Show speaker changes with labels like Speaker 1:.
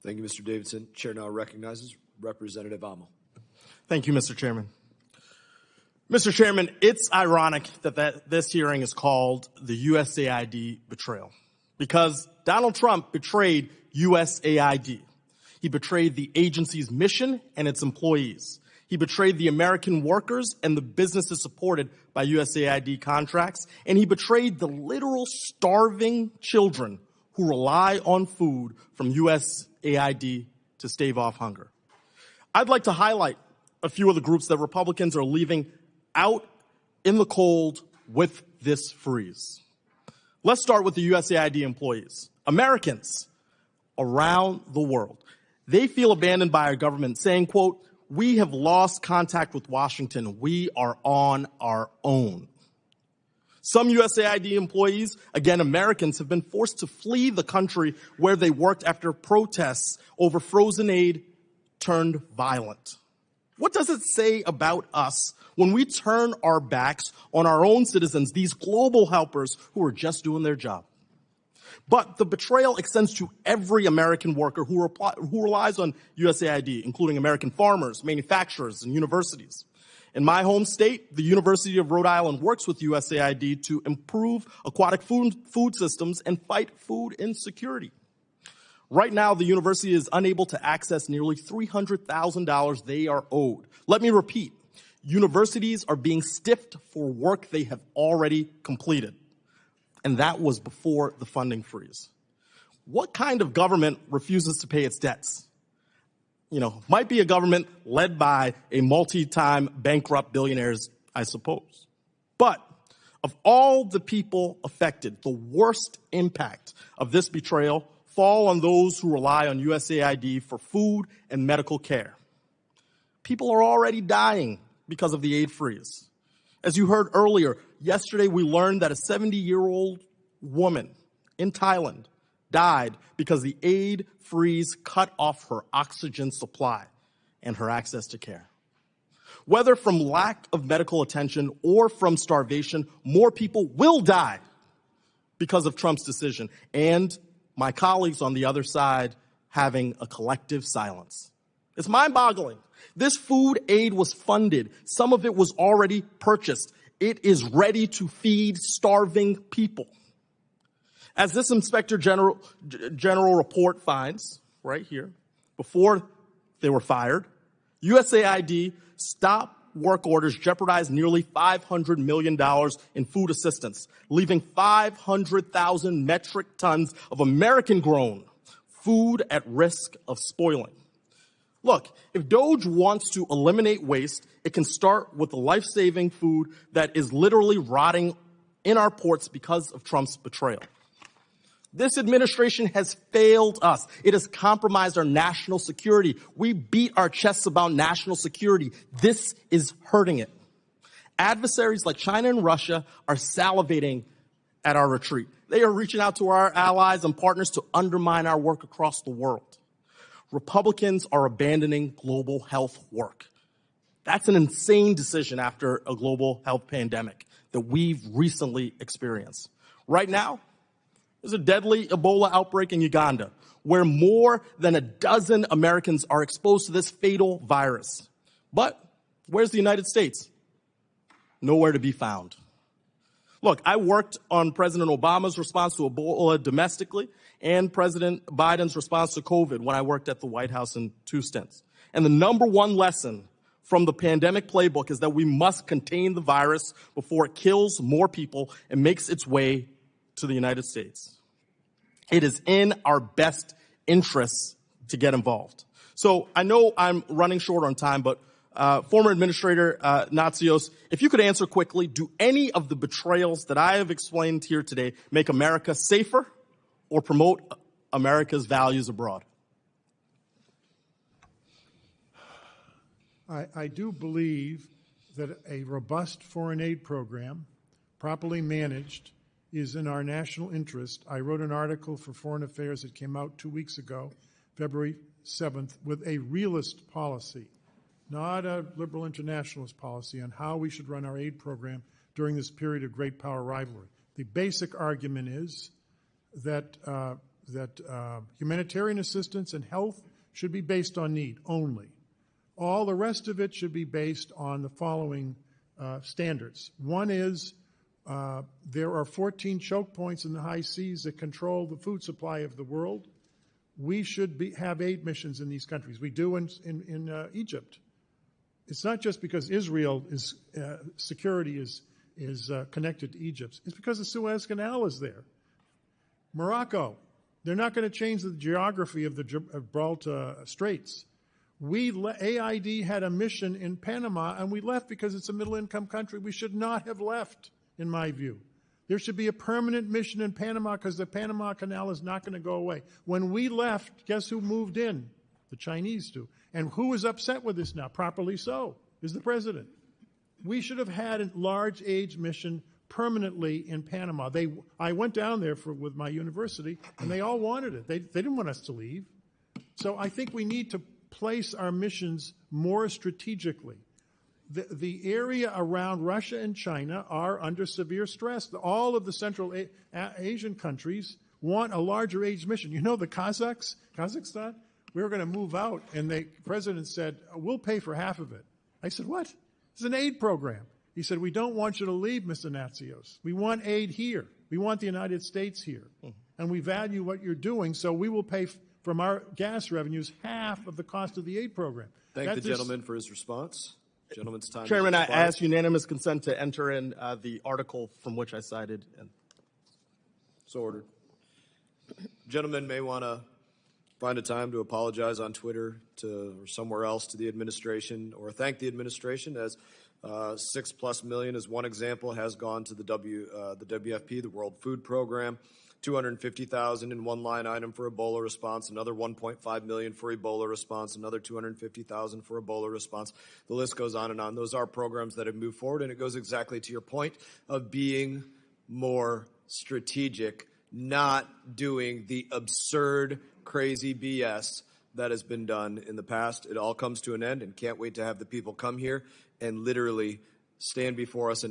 Speaker 1: Thank you, Mr. Davidson. Chair now recognizes Representative Amo.
Speaker 2: Thank you, Mr. Chairman. Mr. Chairman, it's ironic that this hearing is called the USAID betrayal because Donald Trump betrayed USAID. He betrayed the agency's mission and its employees. He betrayed the American workers and the businesses supported by USAID contracts. And he betrayed the literal starving children who rely on food from USAID to stave off hunger. I'd like to highlight a few of the groups that Republicans are leaving out in the cold with this freeze. Let's start with the USAID employees. Americans around the world, they feel abandoned by our government, saying, quote, "We have lost contact with Washington. We are on our own." Some USAID employees, again Americans, have been forced to flee the country where they worked after protests over frozen aid turned violent. What does it say about us when we turn our backs on our own citizens, these global helpers who are just doing their job? But the betrayal extends to every American worker who relies on USAID, including American farmers, manufacturers, and universities. In my home state, the University of Rhode Island works with USAID to improve aquatic food systems and fight food insecurity. Right now, the university is unable to access nearly $300,000 they are owed. Let me repeat, universities are being stiffed for work they have already completed. And that was before the funding freeze. What kind of government refuses to pay its debts? Might be a government led by a multi-time bankrupt billionaires, I suppose. But of all the people affected, the worst impact of this betrayal fall on those who rely on USAID for food and medical care. People are already dying because of the aid freeze. As you heard earlier, yesterday we learned that a 70-year-old woman in Thailand died because the aid freeze cut off her oxygen supply and her access to care. Whether from lack of medical attention or from starvation, more people will die because of Trump's decision, and my colleagues on the other side having a collective silence. It's mind-boggling. This food aid was funded. Some of it was already purchased. It is ready to feed starving people. As this Inspector General report finds, right here, before they were fired, USAID stop work orders jeopardized nearly $500 million in food assistance, leaving 500,000 metric tons of American-grown food at risk of spoiling. Look, if DOGE wants to eliminate waste, it can start with the life-saving food that is literally rotting in our ports because of Trump's betrayal. This administration has failed us. It has compromised our national security. We beat our chests about national security. This is hurting it. Adversaries like China and Russia are salivating at our retreat. They are reaching out to our allies and partners to undermine our work across the world. Republicans are abandoning global health work. That's an insane decision after a global health pandemic that we've recently experienced. Right now, there's a deadly Ebola outbreak in Uganda where more than a dozen Americans are exposed to this fatal virus. But where's the United States? Nowhere to be found. Look, I worked on President Obama's response to Ebola domestically and President Biden's response to COVID when I worked at the White House in 2 stints. And the number one lesson from the pandemic playbook is that we must contain the virus before it kills more people and makes its way to the United States. It is in our best interests to get involved. So I know I'm running short on time, but former Administrator Natsios, if you could answer quickly, do any of the betrayals that I have explained here today make America safer or promote America's values abroad?
Speaker 3: I do believe that a robust foreign aid program, properly managed, is in our national interest. I wrote an article for Foreign Affairs that came out 2 weeks ago, February 7th, with a realist policy, not a liberal internationalist policy, on how we should run our aid program during this period of great power rivalry. The basic argument is that humanitarian assistance and health should be based on need only. All the rest of it should be based on the following standards. One is there are 14 choke points in the high seas that control the food supply of the world. We should have aid missions in these countries. We do in Egypt. It's not just because Israel is security is connected to Egypt. It's because the Suez Canal is there. Morocco, they're not going to change the geography of the Gibraltar Straits. AID had a mission in Panama, and we left because it's a middle-income country. We should not have left, in my view. There should be a permanent mission in Panama because the Panama Canal is not going to go away. When we left, guess who moved in? The Chinese do. And who is upset with this now? Properly so, is the president. We should have had a large aid mission permanently in Panama. I went down there with my university, and they all wanted it. They didn't want us to leave. So I think we need to place our missions more strategically. The area around Russia and China are under severe stress. All of the Central Asian countries want a larger aid mission. You know, the Kazakhstan, we were going to move out, and the president said, we'll pay for half of it. I said, what? It's an aid program. He said, we don't want you to leave, Mr. Natsios. We want aid here. We want the United States here. And we value what you're doing, so we will pay from our gas revenues half of the cost of the aid program.
Speaker 1: Thank the gentleman for his response. Gentleman's time.
Speaker 2: Chairman, I ask unanimous consent to enter in the article from which I cited.
Speaker 1: So ordered. Gentlemen may want to find a time to apologize on Twitter or somewhere else to the administration, or thank the administration, as $6+ million is one example, has gone to the WFP, the World Food Program. $250,000 in one line item for Ebola response, another $1.5 million for Ebola response, another $250,000 for Ebola response. The list goes on and on. Those are programs that have moved forward, and it goes exactly to your point of being more strategic, not doing the absurd, crazy BS that has been done in the past. It all comes to an end, and can't wait to have the people come here and literally stand before us and